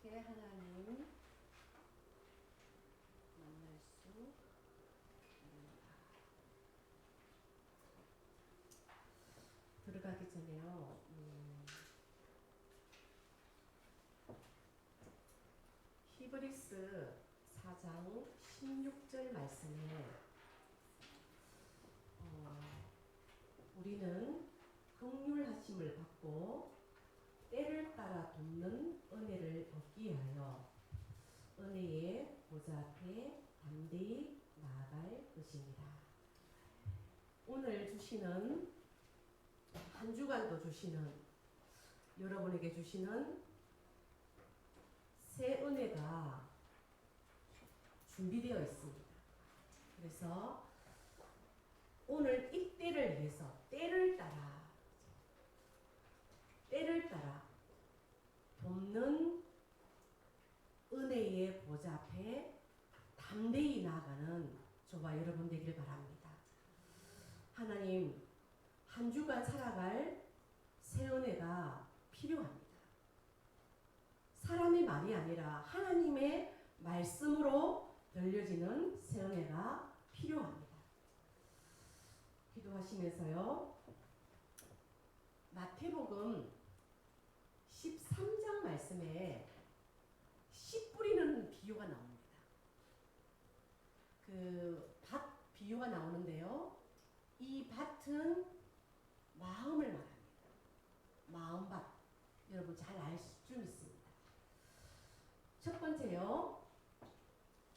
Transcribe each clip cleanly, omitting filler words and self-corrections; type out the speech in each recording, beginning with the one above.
이렇게 하나님 만날 수 있습니다. 들어가기 전에요. 히브리스 4장 16절 말씀에 우리는 긍휼하심을 받고 때를 따라 돕는 은혜를 얻기 위하여 은혜의 보좌 앞에 담대히 나아갈 것입니다. 오늘 주시는 한 주간도 주시는 여러분에게 주시는 새 은혜가 준비되어 있습니다. 그래서 오늘 이 때를 위해서 때를 따라 돕는 은혜의 보좌 앞에 담대히 나아가는 저와 여러분 되기를 바랍니다. 하나님, 한 주간 살아갈 새 은혜가 필요합니다. 사람의 말이 아니라 하나님의 말씀으로 들려지는 새 은혜가 필요합니다. 기도하시면서요. 마태복음 13장 말씀에 씨 뿌리는 비유가 나옵니다. 그 밭 비유가 나오는데요. 이 밭은 마음을 말합니다. 마음밭. 여러분 잘 아실 줄 믿습니다. 첫 번째요.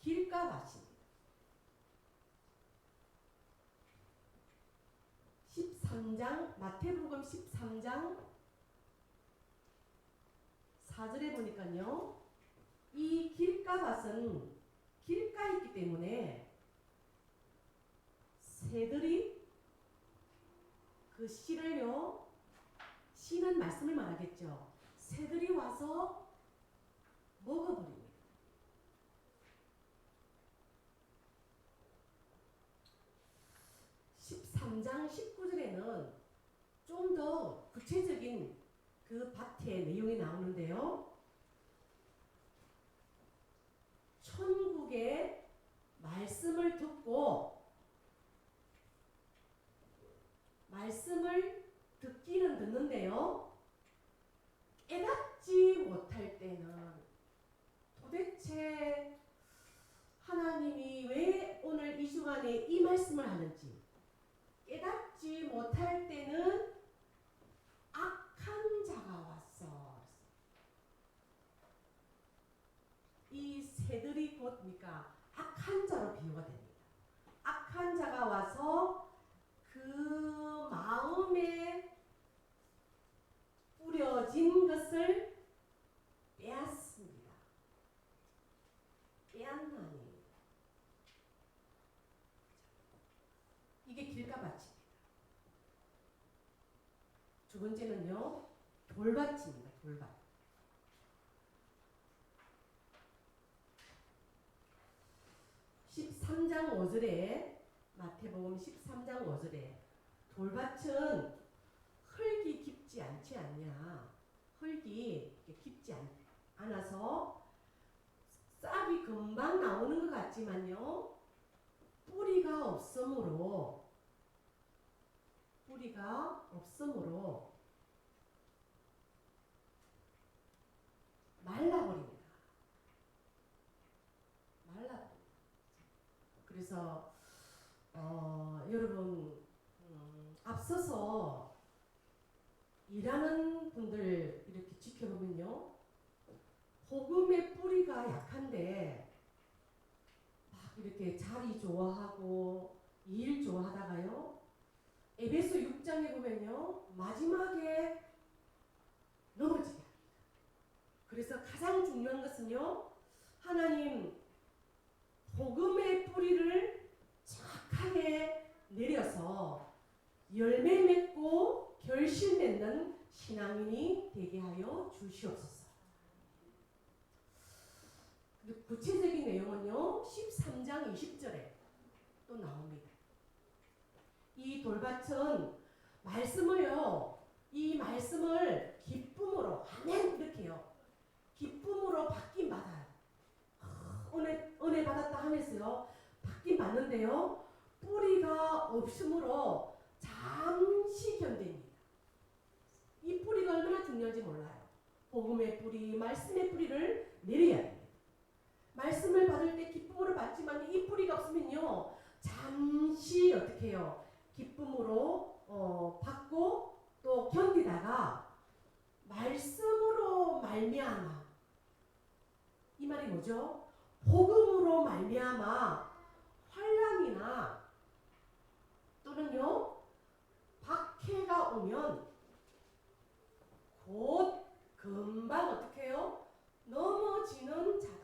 길가밭입니다. 13장 마태복음 13장 4절에 보니까요. 이 길가밭은 길가에 있기 때문에 새들이 그 씨를요. 씨는 말씀을 말하겠죠. 새들이 와서 먹어버립니다. (13장 19절에는) 좀 더 구체적인 그 밭의 내용이 나오는데요. 천국의 말씀을 듣고 말씀을 듣기는 듣는데요. 깨닫지 못할 때는 도대체 하나님이 왜 오늘 이 주간에 이 말씀을 하는지 깨닫지 못할 때는 악한 자가 왔어. 이 새들이 곧 악한 자로 비유가 됩니다. 악한 자가 와서 그 마음에 뿌려진 것을 빼앗습니다. 빼앗나니 이게 길가밭입니다. 두 번째는요. 돌밭입니다. 돌밭. (13장 5절에) 마태복음 13장 5절에 돌밭은 흙이 깊지 않지 않냐. 흙이 깊지 않아서 싹이 금방 나오는 것 같지만요. 뿌리가 없으므로 말라버립니다. 그래서 여러분 앞서서 일하는 분들 이렇게 지켜보면요. 복음의 뿌리가 약한데 막 이렇게 자리 좋아하고 일 좋아하다가요. 에베소 6장에 보면요. 마지막에 넘어지게 합니다. 그래서 가장 중요한 것은요. 하나님 복음의 뿌리를 정확하게 내려서 열매 맺고 결실 맺는 신앙인이 되게 하여 주시옵소서. 구체적인 내용은요. 13장 20절에 또 나옵니다. 이 돌밭은 이 말씀을 기쁨으로 아멘 이렇게요. 기쁨으로 바뀐 받아요. 은혜 받았다 하면서요. 바뀐 받는데요. 뿌리가 없으므로 잠시 견딥니다. 이 뿌리가 얼마나 중요한지 몰라요. 복음의 뿌리, 말씀의 뿌리를 내려야 됩니다. 말씀을 받을 때 기쁨으로 받지만 이 뿌리가 없으면요. 잠시 어떻게 해요? 기쁨으로 받고 또 견디다가 말씀으로 말미암아 이 말이 뭐죠? 복음으로 말미암아 환난이나 또는요 박해가 오면 곧 금방 어떻게 해요? 넘어지는 자다.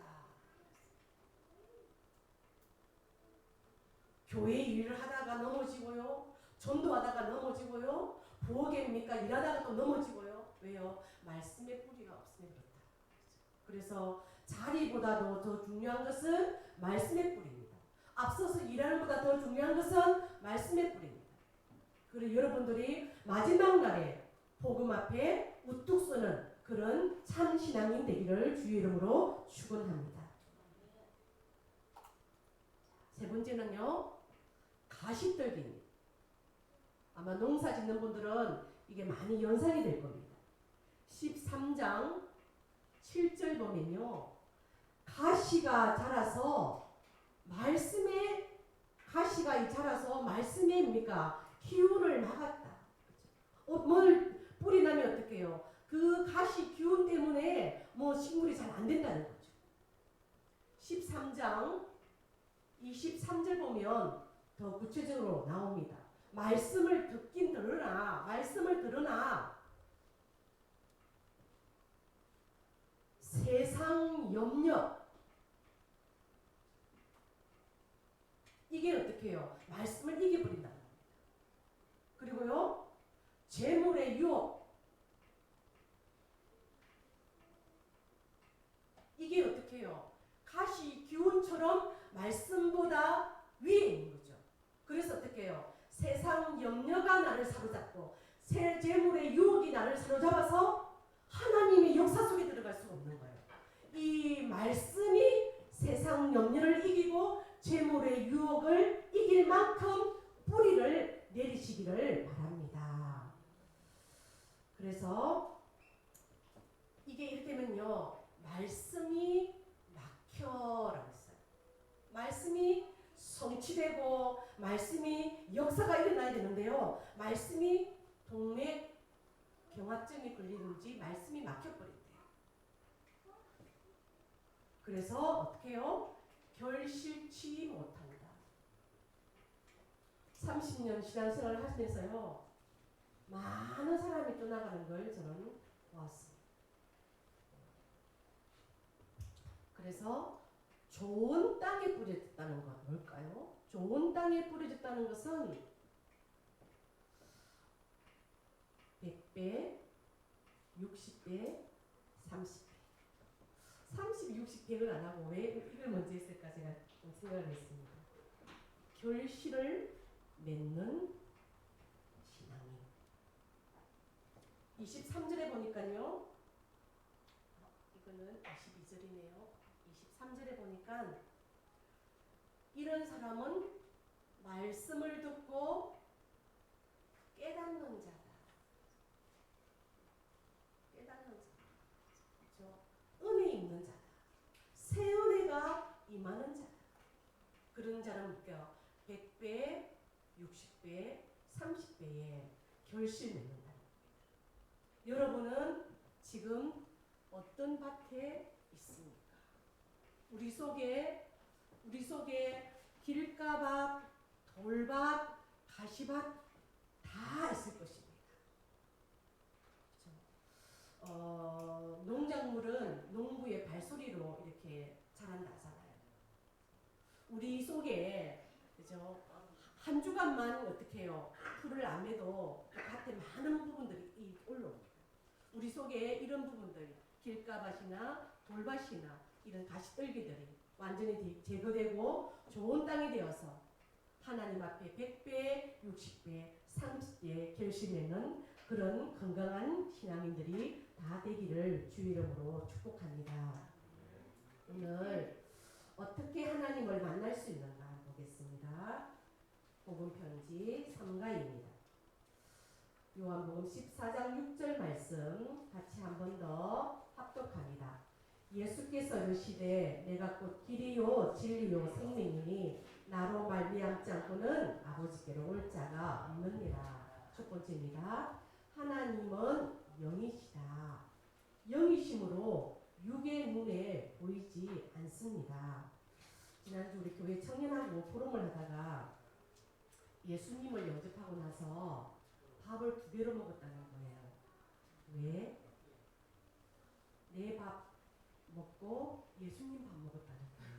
교회 일을 하다가 넘어지고요. 전도하다가 넘어지고요. 부엌입니까? 일하다가 또 넘어지고요. 왜요? 말씀의 뿌리가 없으면 그렇다. 그래서 자리보다도 더 중요한 것은 말씀의 뿌리입니다. 앞서서 일하는 것보다 더 중요한 것은 말씀의 뿌리입니다. 그리고 여러분들이 마지막 날에 복음 앞에 우뚝 서는 그런 참 신앙인 되기를 주의 이름으로 축원합니다. 세 번째는요. 가시떨기입니다. 아마 농사 짓는 분들은 이게 많이 연상이 될 겁니다. 13장 7절 보면요. 가시가 자라서 말씀에 가시가 자라서 말씀에 뭡니까? 기운을 막았다. 뭘 뿌리 나면 어떻게 해요? 그 가시 기운 때문에 뭐 식물이 잘 안 된다는 거죠. 13장 23절 보면 더 구체적으로 나옵니다. 말씀을 듣긴 들으나 말씀을 들으나 세상 염려 이게 어떻게 해요? 말씀을 이겨버린다는 겁니다. 그리고요 재물의 유혹 이게 어떻게 해요? 가시 기운처럼 말씀보다 위에 있는 거죠. 그래서 어떻게 해요? 세상 염려가 나를 사로잡고 새 재물의 유혹이 나를 사로잡아서 하나님의 역사 속에 들어갈 수가 없는 거예요. 이 말씀이 세상 염려를 이기고 재물의 유혹을 이길 만큼 뿌리를 내리시기를 바랍니다. 그래서 이게 이렇게 되면요. 말씀이 막혀라고 했어요. 말씀이 성취되고 말씀이 역사가 일어나야 되는데요. 말씀이 동맥 경화증이 걸리는지 말씀이 막혀버린대요. 그래서 어떻게 해요? 결실치 못한다. 30년 신앙생활을 하시면서요. 많은 사람이 떠나가는 걸 저는 보았습니다. 그래서 좋은 땅에 뿌려졌다는 건 뭘까요? 좋은 땅에 뿌려졌다는 것은 100배, 60배, 30배. 30, 60, 100을 안 하고 왜 이걸 먼저 했을까 제가 좀 생각을 했습니다. 결실을 맺는 신앙인. 23절에 보니까요. 이거는 22절이네요. 23절에 보니까 이런 사람은 말씀을 듣고 깨닫는 자다. 깨닫는 자다. 그렇죠? 은혜 있는 자다. 새 은혜가 임하는 자다. 그런 자는 뭘까요? 100배, 60배, 30배의 결실 맺는다. 여러분은 지금 어떤 밭에 있습니까? 우리 속에 길가밭, 돌밭, 가시밭 다 있을 것입니다. 그렇죠? 농작물은 농부의 발소리로 이렇게 자란다 하잖아요. 우리 속에 그죠? 한 주간만 어떻게 해요? 풀을 안 매도 밭에 많은 부분들이 올라옵니다. 우리 속에 이런 부분들 길가밭이나 돌밭이나 이런 가시떨기들이 완전히 제거되고 좋은 땅이 되어서 하나님 앞에 100배, 60배, 30배 결실내는 그런 건강한 신앙인들이 다 되기를 주의 이름으로 축복합니다. 오늘 어떻게 하나님을 만날 수 있는가 보겠습니다. 복음편지 3가입니다. 요한복음 14장 6절 말씀 같이 한 번 더 합독합니다. 예수께서 이르시되 내가 곧 길이요 진리요 생명이니 나로 말미암지 않고는 아버지께로 올 자가 없느니라. 첫 번째입니다. 하나님은 영이시다. 영이심으로 육의 눈에 보이지 않습니다. 지난주 우리 교회 청년하고 포럼을 하다가 예수님을 영접하고 나서 밥을 2배로 먹었다는 거예요. 왜? 내 밥 먹고 예수님 밥 먹었다는 거예요.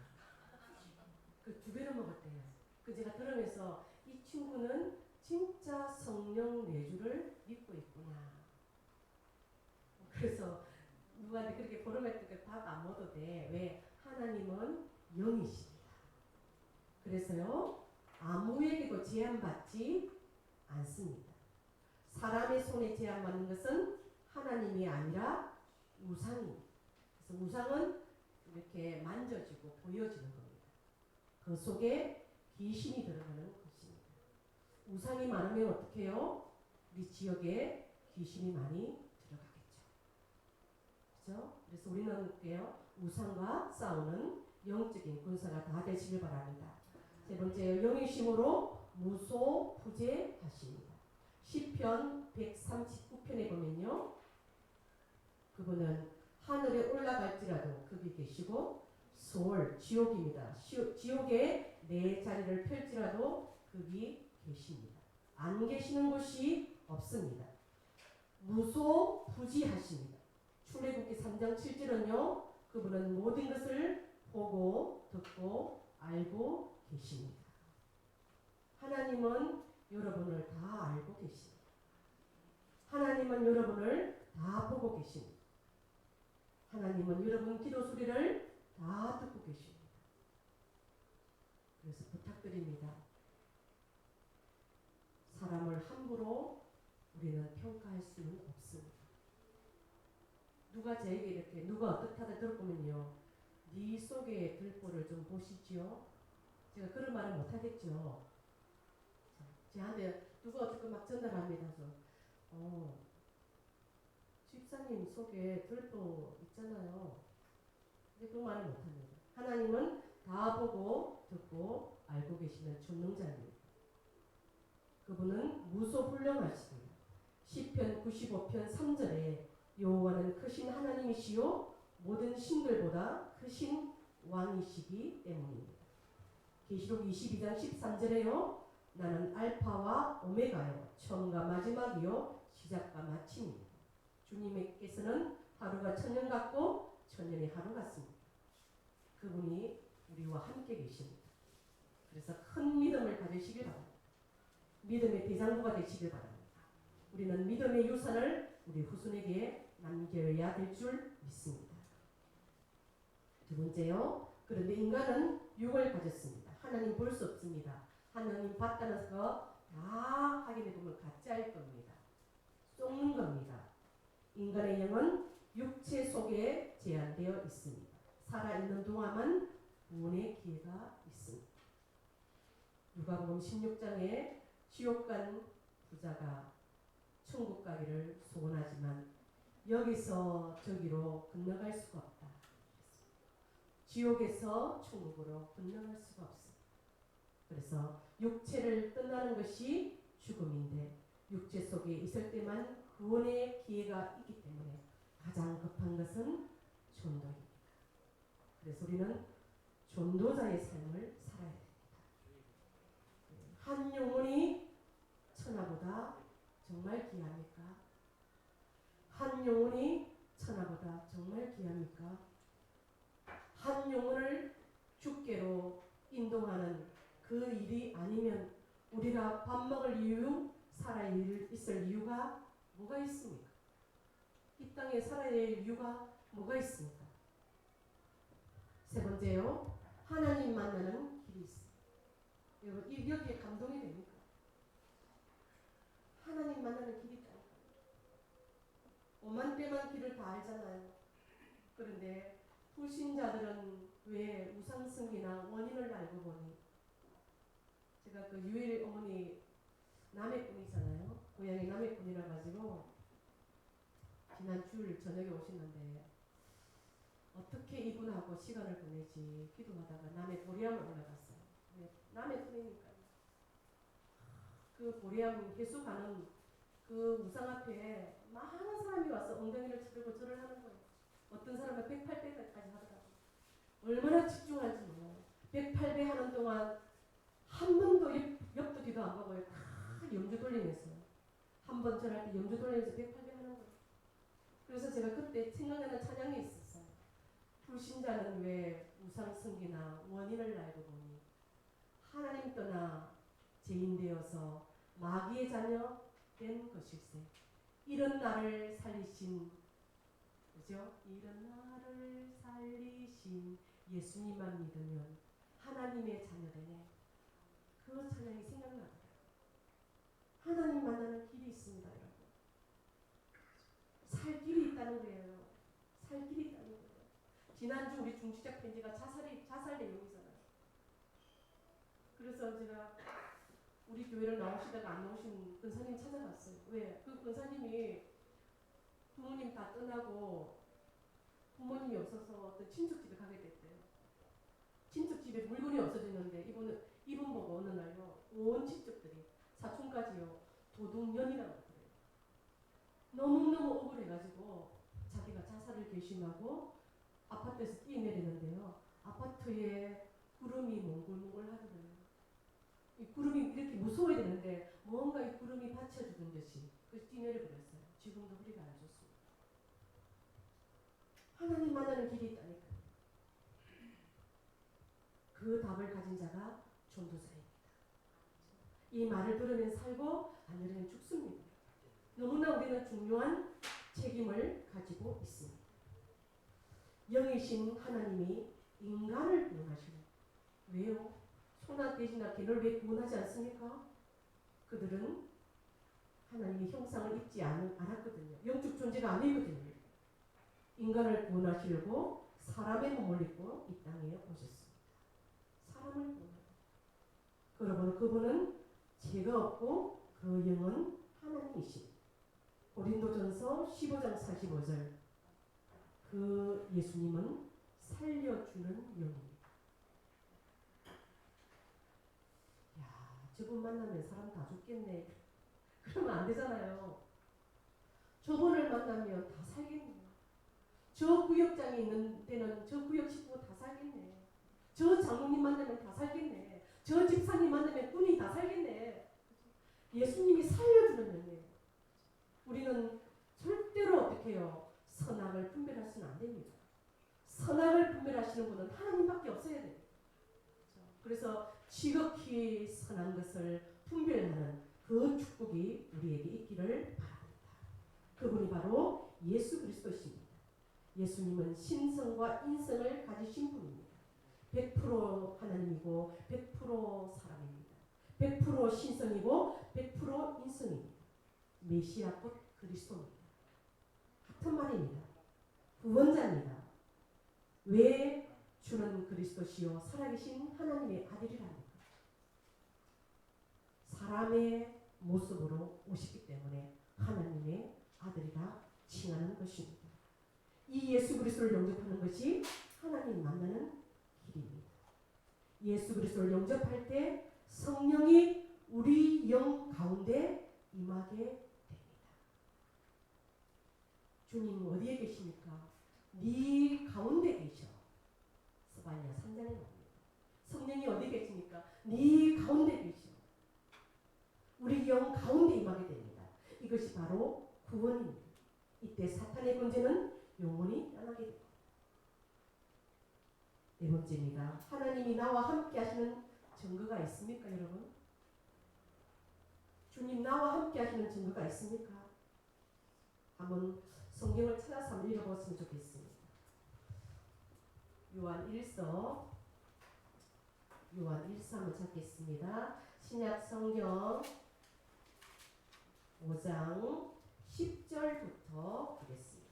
그 2배로 먹었대요. 그 제가 들으면서 이 친구는 진짜 성령 내주를 믿고 있구나. 그래서 누구한테 그렇게 보름했던 밥 안 먹어도 돼. 왜? 하나님은 영이십니다. 그래서요 아무에게도 제한받지 않습니다. 사람의 손에 제한받는 것은 하나님이 아니라 우상입니다. 그래서 우상은 이렇게 만져지고 보여지는 겁니다. 그 속에 귀신이 들어가는 것입니다. 우상이 많으면 어떻게 해요? 우리 지역에 귀신이 많이 들어가겠죠. 그렇죠? 그래서 우리는 우상과 싸우는 영적인 군사가 다 되시길 바랍니다. 세 번째, 영이심으로 무소부재하십니다. 시편 139편에 보면요. 그분은 하늘에 올라갈지라도 거기 계시고 소울, 지옥입니다. 지옥에 내 자리를 펼지라도 거기 계십니다. 안 계시는 곳이 없습니다. 무소부지하십니다. 출애굽기 3장 7절은요. 그분은 모든 것을 보고 듣고 알고 계십니다. 하나님은 여러분을 다 알고 계십니다. 하나님은 여러분을 다 보고 계십니다. 하나님은 여러분 기도 소리를 다 듣고 계십니다. 그래서 부탁드립니다. 사람을 함부로 우리는 평가할 수는 없습니다. 누가 저에게 이렇게 누가 어떻다다 들어보면요. 네 속에 들보를 좀 보시지요. 제가 그런 말을 못하겠죠. 저한테 누가 어떻게 막 전달합니다. 집사님 속에 들보 있잖아요. 근데 그 말을 못합니다. 하나님은 다 보고 듣고 알고 계시는 전능자입니다. 그분은 무소불능하십니다. 시편 95편 3절에 여호와는 크신 하나님이시요 모든 신들보다 크신 왕이시기 때문입니다. 계시록 22장 13절에요. 나는 알파와 오메가요 처음과 마지막이요 시작과 마침입니다. 주님께서는 하루가 천년 같고 천년이 하루 같습니다. 그분이 우리와 함께 계십니다. 그래서 큰 믿음을 가지시길 바랍니다. 믿음의 대장부가 되시길 바랍니다. 우리는 믿음의 유산을 우리 후손에게 남겨야 될 줄 믿습니다. 두 번째요. 그런데 인간은 육을 가졌습니다. 하나님 볼 수 없습니다. 하나님 봤다는 거 다 확인해 보면 가짜일 겁니다. 속는 겁니다. 인간의 영은 육체 속에 제한되어 있습니다. 살아있는 동안만 구원의 기회가 있습니다. 누가복음 16장에 지옥 간 부자가 천국 가기를 소원하지만 여기서 저기로 건너갈 수가 없다. 지옥에서 천국으로 건너갈 수가 없습니다. 그래서 육체를 떠나는 것이 죽음인데 육체 속에 있을 때만 구원의 기회가 있기 때문에 가장 급한 것은 전도입니다. 그래서 우리는 전도자의 삶을 살아야 됩니다. 한 영혼이 천하보다 정말 귀합니까? 한 영혼이 천하보다 정말 귀합니까? 한 영혼을 주께로 인도하는 그 일이 아니면 우리가 밥 먹을 이유, 살아 있을 이유가 뭐가 있습니까? 이 땅에 살아야 될 이유가 뭐가 있습니까? 세 번째요. 하나님 만나는 길이 있습니다. 여러분 여기에 감동이 됩니까? 하나님 만나는 길이 있다니까. 알잖아요. 그런데 불신자들은 왜 우상숭배나 원인을 알고 보니 제가 그 유일 어머니 남해꾼이잖아요. 고향이 남해꾼이라 가지고 지난 주일 저녁에 오셨는데 어떻게 이분하고 시간을 보내지 기도하다가 남해 보리암을 올라갔어요. 남해꾼이니까 그 보리암 해수 가는 그 우상 앞에 많은 사람이 와서 엉덩이를 치르고 절을 하는 거예요. 어떤 사람은 108배까지 하더라고요. 얼마나 집중할지 몰라요. 108배 하는 동안 한 번도 옆도 뒤도 안 보고요. 다 염주 돌리면서 한 번 절할 때 염주 돌리면서 108배 하는 거예요. 그래서 제가 그때 생각나는 찬양이 있었어요. 불신자는 왜 우상 숭배나 원인을 알고 보니 하나님 떠나 죄인 되어서 마귀의 자녀 된 것일세. 이런 나를 살리신 그죠? 이런 나를 살리신 예수님만 믿으면 하나님의 자녀 되네. 그 찬양이 생각나더라고요. 하나님 만나는 길이 있습니다, 여러분. 살 길이 있다는 거예요. 살 길이 있다는 거예요. 지난주 우리 중지작 편지가 자살 내용이잖아요. 그래서 제가 우리 교회를 나오시다가 안 나오신 권사님 찾아갔어요. 왜? 그 권사님이 부모님 다 떠나고 부모님이 없어서 어떤 친척집에 가게 됐대요. 친척집에 물건이 없어졌는데 이분 보고 어느 날요 온 친척들이 사촌까지요 도둑년이라고 그래요. 너무너무 억울해가지고 자기가 자살을 결심하고 아파트에서 뛰어내리는데요. 아파트에 구름이 몽글몽글 하더래요. 이 구름이 이렇게 무서워야 되는데 뭔가 이 구름이 받쳐주는 듯이 그래서 뛰어내려버렸어요. 지금도 허리가 안 좋습니다. 하나님 만나는 길이 있다니까요. 그 답을 가진 자가 전도자입니다. 이 말을 들으면 살고 안 들으면 죽습니다. 너무나 우리는 중요한 책임을 가지고 있습니다. 영이신 하나님이 인간을 구원하시는 왜요? 소나 돼지나 개를 왜 구원하지 않습니까? 그들은 하나님의 형상을 입지 않았거든요. 영적 존재가 아니거든요. 인간을 구원하시려고 사람의 몸을 입고 이 땅에 오셨습니다. 사람을 구원하고 여러분 그분은 죄가 없고 그 영은 하나님이십니다. 고린도전서 15장 45절 그 예수님은 살려주는 영입니다. 야, 저분 만나면 사람 다 죽겠네. 그러면 안 되잖아요. 저분을 만나면 다 살겠네. 저 구역장에 있는 데는 저 구역 식구가 다 살겠네. 저 장로님 만나면 다 살겠네. 저 집사님 만나면 군이 다 살겠네. 예수님이 살려주는 영이에요. 우리는 절대로 어떻게 해요? 선악을 분별하시면 안 됩니다. 선악을 분별하시는 분은 하나님밖에 없어야 돼요. 그래서 지극히 선한 것을 분별하는 그 축복이 우리에게 있기를 바랍니다. 그분이 바로 예수 그리스도십니다. 예수님은 신성과 인성을 가지신 분입니다. 100% 하나님이고 100% 사람입니다. 100% 신성이고 100% 인성입니다. 메시아 곧 그리스도입니다. 같은 말입니다. 구원자입니다. 왜 주는 그리스도시요 살아계신 하나님의 아들이랍니까? 사람의 모습으로 오셨기 때문에 하나님의 아들이라 칭하는 것입니다. 이 예수 그리스도를 영접하는 것이 하나님 만나는 길입니다. 예수 그리스도를 영접할 때 성령이 우리 영 가운데 임하게 됩니다. 주님 어디에 계십니까? 네 가운데 계셔. 스바냐 3장에 나옵니다. 성령이 어디 계십니까? 네 가운데 계셔. 우리 영 가운데 임하게 됩니다. 이것이 바로 구원입니다. 이때 사탄의 권세는 영원히 떠나게 됩니다. 네 번째입니다. 하나님이 나와 함께 하시는 증거가 있습니까, 여러분? 주님 나와 함께 하시는 증거가 있습니까? 한번 성경을 찾아서 한번 읽어보았으면 좋겠습니다. 요한 1서 한번 찾겠습니다. 신약 성경 5장 10절부터 보겠습니다.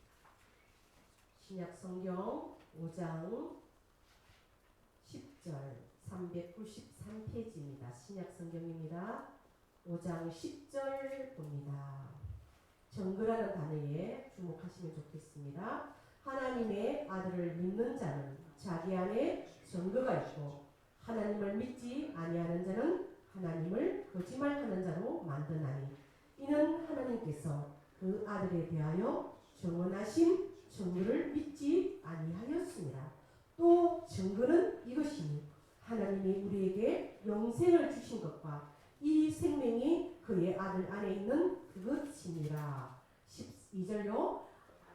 신약 성경 5장 10절 393페이지입니다. 신약 성경입니다. 5장 10절 봅니다. 정그라는 단어에 주목하시면 좋겠습니다. 하나님의 아들을 믿는 자는 자기 안에 정그가 있고 하나님을 믿지 아니하는 자는 하나님을 거짓말하는 자로 만드나니 이는 하나님께서 그 아들에 대하여 정언하신 정그를 믿지 아니하였습니다. 또 정그는 이것이니 하나님이 우리에게 영생을 주신 것과 이 생명이 그의 아들 안에 있는 그것이니라. 12절요.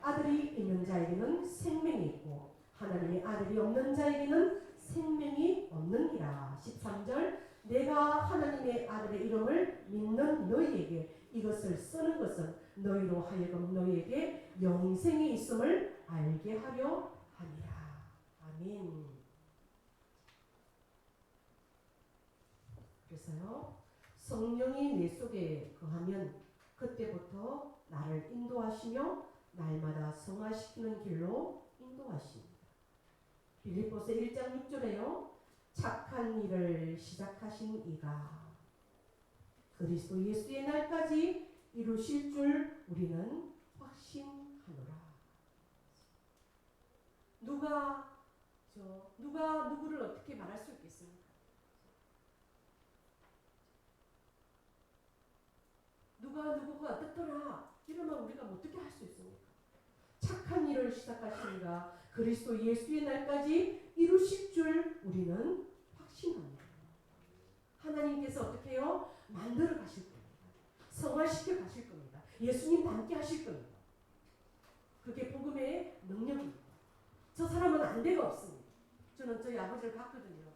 아들이 있는 자에게는 생명이 있고 하나님의 아들이 없는 자에게는 생명이 없느니라. 13절. 내가 하나님의 아들의 이름을 믿는 너희에게 이것을 쓰는 것은 너희로 하여금 너희에게 영생이 있음을 알게 하려 함이라. 아멘. 그래서요. 성령이 내 속에 거하면 그때부터 나를 인도하시며 날마다 성화시키는 길로 인도하십니다. 빌립보서 1장 6절에요. 착한 일을 시작하신 이가 그리스도 예수의 날까지 이루실 줄 우리는 확신하노라. 누가 누구를 어떻게 말할 수 있겠습니까? 누가 누구가 어떻더라 이러면 우리가 어떻게 할 수 있습니까? 착한 일을 시작하시니가 그리스도 예수의 날까지 이루실 줄 우리는 확신합니다. 하나님께서 어떻게 해요? 만들어 가실 겁니다. 성화시켜 가실 겁니다. 예수님 닮게 하실 겁니다. 그게 복음의 능력입니다. 저 사람은 안 돼가 없습니다. 저는 저희 아버지를 봤거든요.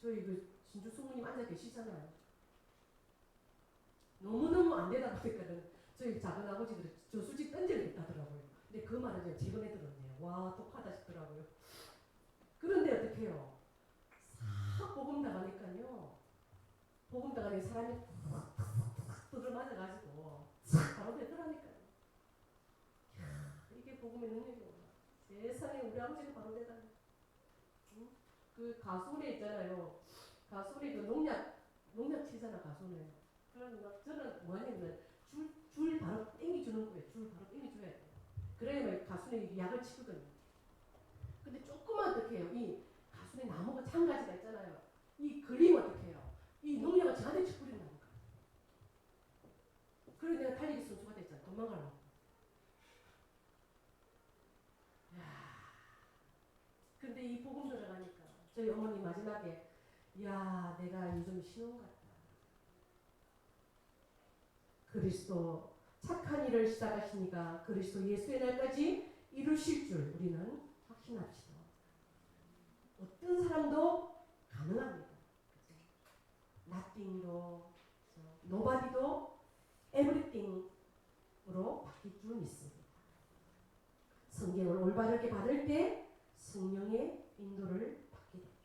저희 그 진주 성모님 앉아 계시잖아요. 너무너무 안 되다 보니까는 저희 작은 아버지들이 저수지 던져야겠다더라고요. 근데 그 말을 제가 최근에 들었네요. 와, 독하다 싶더라고요. 그런데 어떻게 해요? 싹 복음 나가니까요. 복음 나가니 사람이 탁탁탁 두들 맞아가지고 바로 되더라니까요. 이게 복음의 능력이구나. 세상에 우리 아버지가 바로 되다니. 응? 그 가수네 있잖아요. 가수네 그 농약 치잖아 가수네. 그러면 저는 뭐냐면 줄 바로 땡겨주는 거예요. 줄 바로 땡겨줘야 돼요. 그래야 가수네 약을 치거든요. 근데 조금만 어떻게 해요? 이 가수네 나무가 장가지가 있잖아요. 이 걸리면 어떻게 해요? 이 농약을 저한테 쳐버린다니까. 그래 내가 달리기 선수가 됐잖아. 도망가려고. 근데 이 복음 들어가니까 저희 어머니 마지막에 야 내가 요즘 신혼 같다. 그리스도 착한 일을 시작하시니까 그리스도 예수의 날까지 이루실 줄 우리는 확신합시다. 어떤 사람도 가능합니다. nothing도 nobody도 everything으로 바뀔 줄 믿습니다. 성경을 올바르게 받을 때 성령의 인도를 받게 됩니다.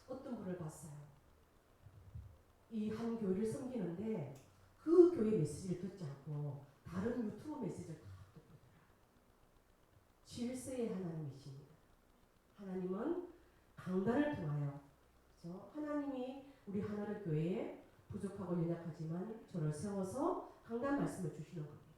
어떤 분을 봤어요. 이 한 교회를 섬기는데 그 교회 메시지를 듣지 않고 다른 유튜브 메시지를 다 듣거든요. 질서의 하나님이십니다. 하나님은 강단을 통하여 그렇죠? 하나님이 우리 하나를 교회에 부족하고 연약하지만 저를 세워서 강단 말씀을 주시는 겁니다.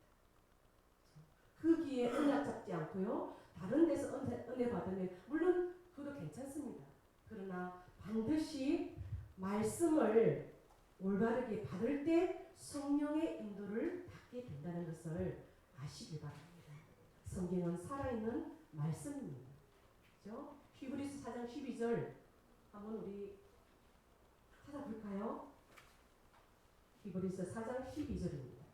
그 기회에 은혜 잡지 않고요. 다른 데서 은혜 받으면 물론 그것도 괜찮습니다. 그러나 반드시 말씀을 올바르게 받을 때 성령의 인도를 받게 된다는 것을 아시길 바랍니다. 성경은 살아있는 말씀입니다. 그렇죠? 히브리서 4장 12절 한번 우리 찾아볼까요? 히브리서 4장 12절입니다.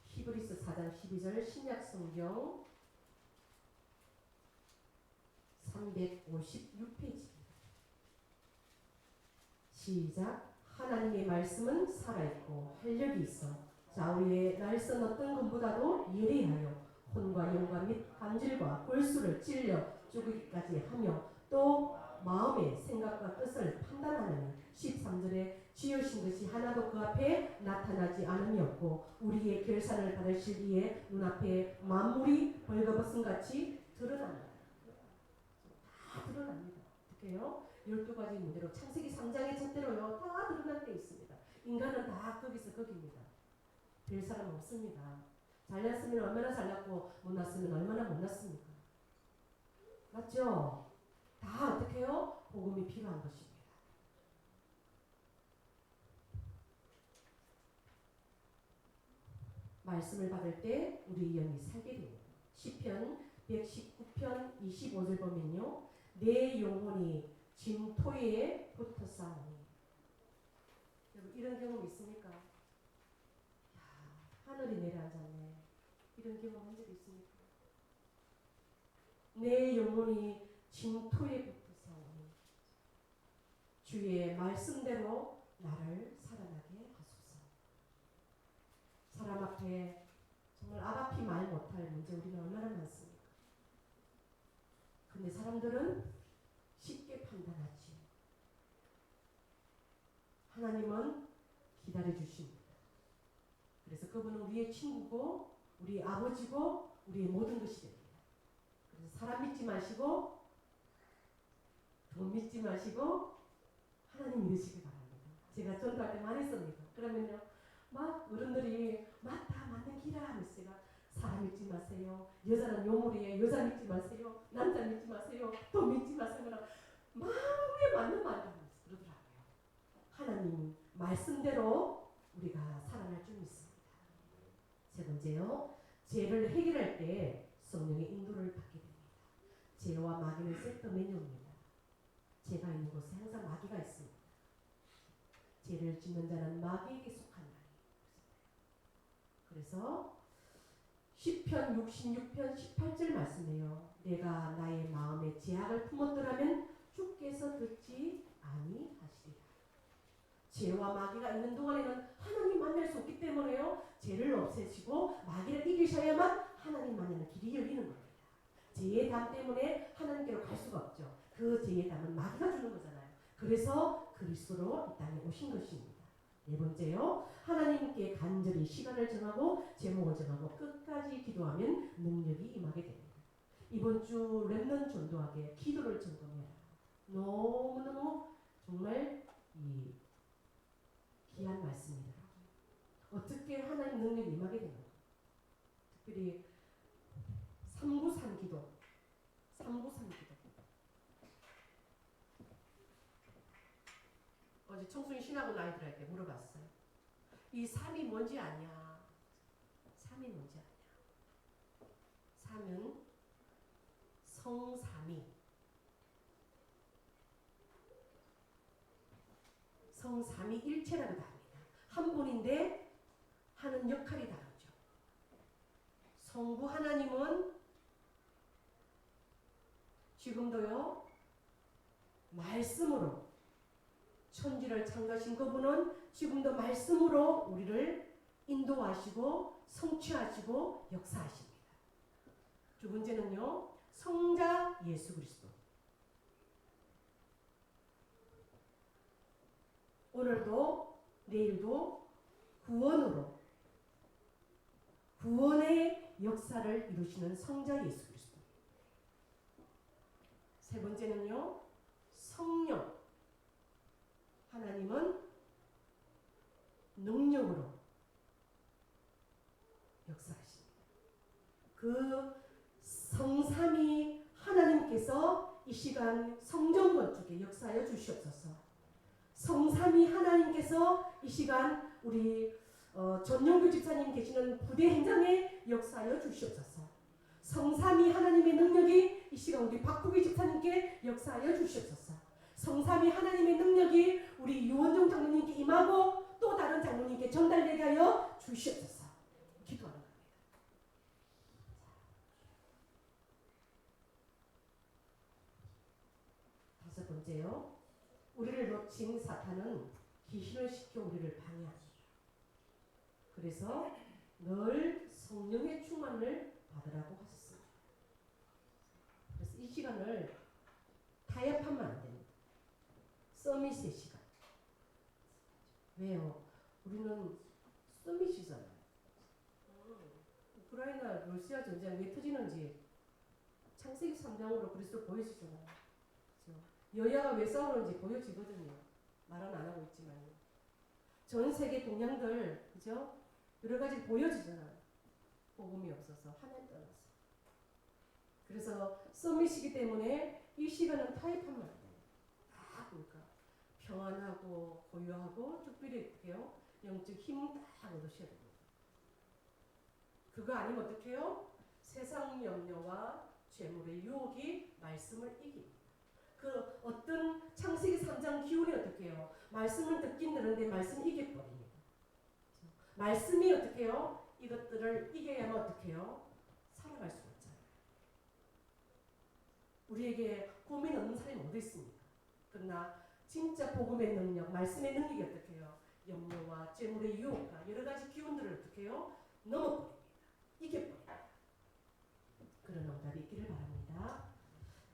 히브리서 4장 12절 신약성경 356페이지입니다. 시작. 하나님의 말씀은 살아있고 활력이 있어 좌우의 날선 어떤 것보다도 예리하여 혼과 영과 및 감질과 골수를 찔려 죽이기까지 하며 또 마음의 생각과 뜻을 판단하느니 13절에 지으신 것이 하나도 그 앞에 나타나지 않음이 없고 우리의 결산을 받으실 이에 눈앞에 만물이 벌거벗은 같이 드러납니다. 다 드러납니다. 어떻게요? 12가지 문제로 창세기 3장의 첫대로요. 다 드러난 데 있습니다. 인간은 다 거기서 거기입니다. 별 사람 없습니다. 잘났으면 얼마나 잘났고 못났으면 얼마나 못났습니까? 맞죠? 다 어떻게 해요? 복음이 필요한 것입니다. 말씀을 받을 때 우리 영이 살게 됩니다. 시편 119편 25절 보면요. 내 영혼이 진토에 붙었사오니. 여러분 이런 경험 있습니까? 야, 하늘이 내려앉았네. 이런 경험 한 적 있습니까? 내 영혼이 진토에 붙었사오니 주의 말씀대로 나를 살아나게 하소서. 사람 앞에 정말 앞앞이 말 못할 문제 우리는 얼마나 많습니까? 근데 사람들은 쉽게 판단하지. 하나님은 기다려 주십니다. 그래서 그분은 우리의 친구고 우리의 아버지고 우리의 모든 것이 됩니다. 그래서 사람 믿지 마시고 돈 믿지 마시고 하나님 믿으시기 바랍니다. 제가 전도할 때 많이 씁니다. 그러면요 막 어른들이 막 다 맞는 기라 하면서 제가 사람 믿지 마세요. 여자는 요물이에요. 여자 믿지 마세요. 남자 믿지 마세요. 돈 믿지 마세요. 마음에 맞는 말을 하면서 그러더라고요. 하나님 말씀대로 우리가 살아날 줄 믿습니다. 세 번째요. 죄를 해결할 때 성령의 인도를 받게 됩니다. 죄와 마귀는 세트 메뉴입니다. 죄가 있는 곳에 항상 마귀가 있습니다. 죄를 짓는 자는 마귀에게 속한다. 그래서 시편 66편 18절 말씀이에요. 내가 나의 마음에 죄악을 품었더라면 주께서 듣지 아니하시리라. 죄와 마귀가 있는 동안에는 하나님 만날 수 없기 때문에요. 죄를 없애시고 마귀를 이기셔야만 하나님 만나는 길이 열리는 겁니다. 죄의 담 때문에 하나님께로 갈 수가 없죠. 그 죄의 담은 마귀가 주는 거잖아요. 그래서 그리스도로 이 땅에 오신 것입니다. 네 번째요. 하나님께 간절히 시간을 정하고 제목을 정하고 끝까지 기도하면 능력이 임하게 됩니다. 이번 주 렘넌트 전도하게 기도를 점검해라. 너무너무 정말 귀한 말씀입니다. 어떻게 하나님 능력이 임하게 되는가. 특별히 393 기도. 393 기도. 어제 청소년 신학원 아이들에게 물어봤어요. 이 3이 뭔지 아냐? 3이 뭔지 아냐? 3은 성삼위. 성삼위일체라고 합니다. 한 분인데 하는 역할이 다르죠. 성부 하나님은 지금도요 말씀으로 천지를 창조하신 그분은 지금도 말씀으로 우리를 인도하시고 성취하시고 역사하십니다. 두 번째는요 성자 예수 그리스도. 오늘도 내일도 구원으로 구원의 역사를 이루시는 성자 예수 그리스도. 세 번째는요 성령. 하나님은 능력으로 역사하십니다. 그 성삼위 하나님께서 이 시간 성전 건축에 역사하여 주시옵소서. 성삼위 하나님께서 이 시간 우리 전용규 집사님 계시는 부대 행장에 역사하여 주시옵소서. 성삼위 하나님의 능력이 이 시간 우리 박국희 집사님께 역사하여 주시옵소서. 성삼위 하나님의 능력이 우리 유원종 장로님께 임하고 또 다른 장로님께 전달되게 하여 주시옵소서. 기도하는 겁니다. 다섯 번째요. 우리를 놓친 사탄은 귀신을 시켜 우리를 방해합니다. 그래서 늘 성령의 충만을 받으라고 하셨습니다. 그래서 이 시간을 타협하면 안 됩니다. 서밋의 시간. 왜요? 우리는 서밋이잖아요. 우크라이나 러시아 전쟁 왜 터지는지 창세기 3장으로 그리스도 보여주잖아요. 그렇죠? 여야가 왜 싸우는지 보여지거든요. 말은 안 하고 있지만요. 전 세계 동향들, 그죠? 여러 가지 보여지잖아요. 복음이 없어서 하나님 떠나서. 그래서 서밋이기 때문에 이 시간은 타협하면 안 돼요. 다 그러니까 평안하고 고요하고 특별히 어떻게요? 영적 힘 다 얻으셔야 됩니다. 그거 아니면 어떡해요? 세상 염려와 죄물의 유혹이 말씀을 이깁니다. 그 어떤 창세기 3장 기운이 어떻게 해요? 말씀을 듣긴 들었는데 말씀이 이겨버립니다. 말씀이 어떻게 해요? 이것들을 이겨야만 어떻게 해요? 살아갈 수가 있잖아요. 우리에게 고민 없는 사람이 어디 있습니까? 그러나 진짜 복음의 능력, 말씀의 능력이 어떻게 해요? 염려와 재물의 유혹과 여러 가지 기운들을 어떻게 해요? 넘어버립니다. 이겨버립니다. 그런 응답이 있기를 바랍니다.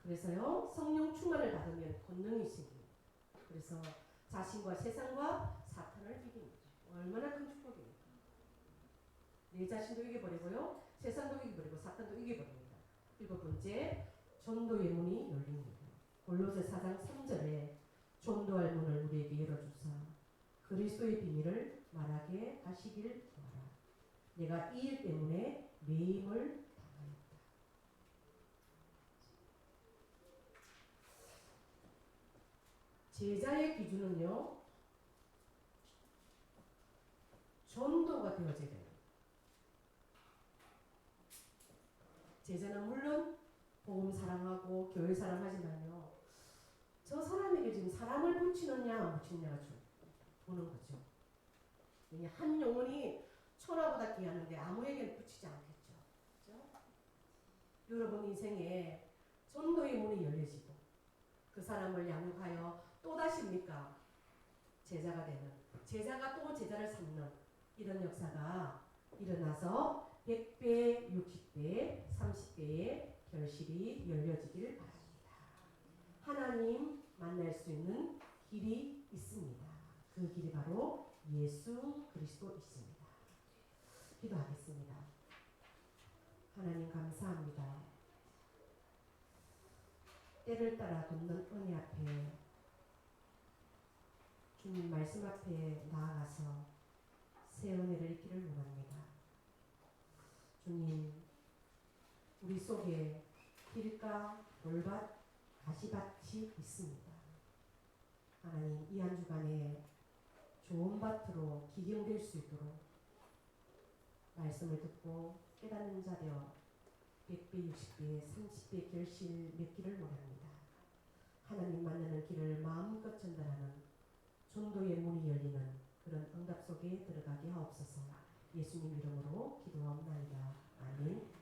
그래서요, 성령 충만을 받으면 권능이 생깁니다. 그래서 자신과 세상과 사탄을 이깁니다. 얼마나 큰 축복입니까? 내 자신도 이겨버리고요, 세상도 이겨버리고 사탄도 이겨버립니다. 7번째, 전도의 문이 열립니다. 골로새 4장 3절에 전도할 문을 우리에게 열어주사 그리스도의 비밀을 말하게 하시길 구하라. 내가 이 일 때문에 매임을 당하였다. 제자의 기준은요, 전도가 되어져야 돼요. 제자는 물론 복음 사랑하고 교회 사랑하지만요, 저 사람에게 지금 사랑을 붙이느냐 안 붙이느냐가 보는 거죠. 왜냐, 한 영혼이 천하보다 귀하는데 아무에게는 붙이지 않겠죠. 그렇죠? 여러분 인생에 전도의 문이 열려지고 그 사람을 양육하여 또다시입니까? 제자가 되는, 제자가 또 제자를 삼는 이런 역사가 일어나서 100배, 60배, 30배의 결실이 열려지기를 바랍니다. 하나님 만날 수 있는 길이 있습니다. 그 길이 바로 예수 그리스도 있습니다. 기도하겠습니다. 하나님 감사합니다. 때를 따라 돕는 은혜 앞에, 주님 말씀 앞에 나아가서 새 은혜를 잊기를 원합니다. 주님, 우리 속에 길가, 돌밭, 가시밭이 있습니다. 하나님, 이 한 주간에 좋은 밭으로 기경될 수 있도록 말씀을 듣고 깨닫는 자되어 100배, 60배, 30배 결실 맺기를 원합니다. 하나님 만나는 길을 마음껏 전달하는 전도의 문이 열리는 그런 응답 속에 들어가게 하옵소서. 예수님 이름으로 기도하옵나이다. 아멘.